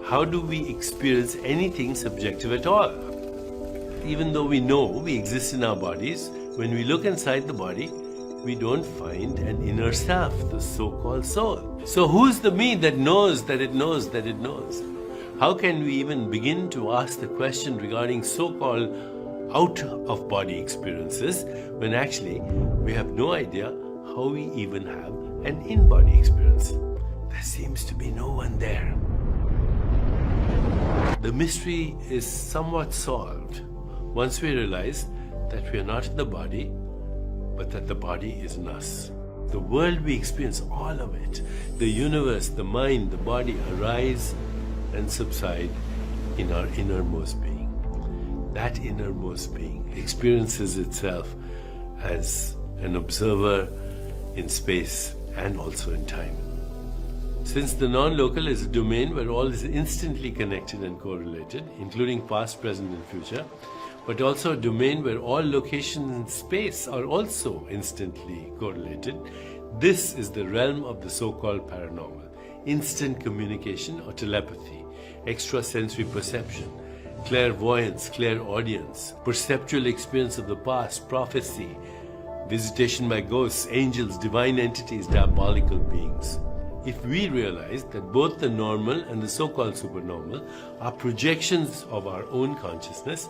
how do we experience anything subjective at all? Even though we know we exist in our bodies, when we look inside the body, we don't find an inner self, the so-called soul. So who's the me that knows that it knows that it knows? How can we even begin to ask the question regarding so-called out-of-body experiences when actually we have no idea how we even have an in-body experience? There seems to be no one there. The mystery is somewhat solved once we realize that we are not in the body, but that the body is in us. The world we experience, all of it, the universe, the mind, the body, arise and subside in our innermost being. That innermost being experiences itself as an observer in space and also in time. Since the non-local is a domain where all is instantly connected and correlated, including past, present and future, but also a domain where all locations in space are also instantly correlated, this is the realm of the so-called paranormal. Instant communication or telepathy, extrasensory perception, clairvoyance, clairaudience, perceptual experience of the past, prophecy, visitation by ghosts, angels, divine entities, diabolical beings. If we realize that both the normal and the so-called supernormal are projections of our own consciousness,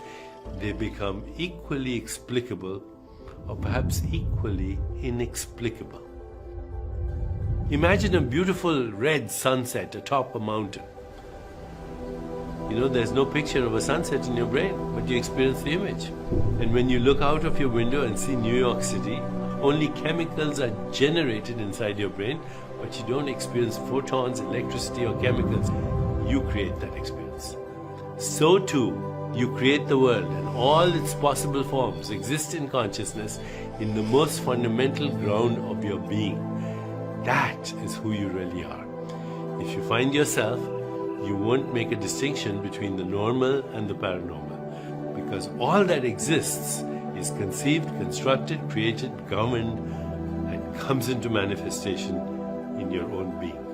they become equally explicable or perhaps equally inexplicable. Imagine a beautiful red sunset atop a mountain. You know, there's no picture of a sunset in your brain, but you experience the image. And when you look out of your window and see New York City, only chemicals are generated inside your brain, but you don't experience photons, electricity or chemicals. You create that experience. So too, you create the world and all its possible forms exist in consciousness in the most fundamental ground of your being. That is who you really are. If you find yourself, you won't make a distinction between the normal and the paranormal, because all that exists is conceived, constructed, created, governed, and comes into manifestation in your own being.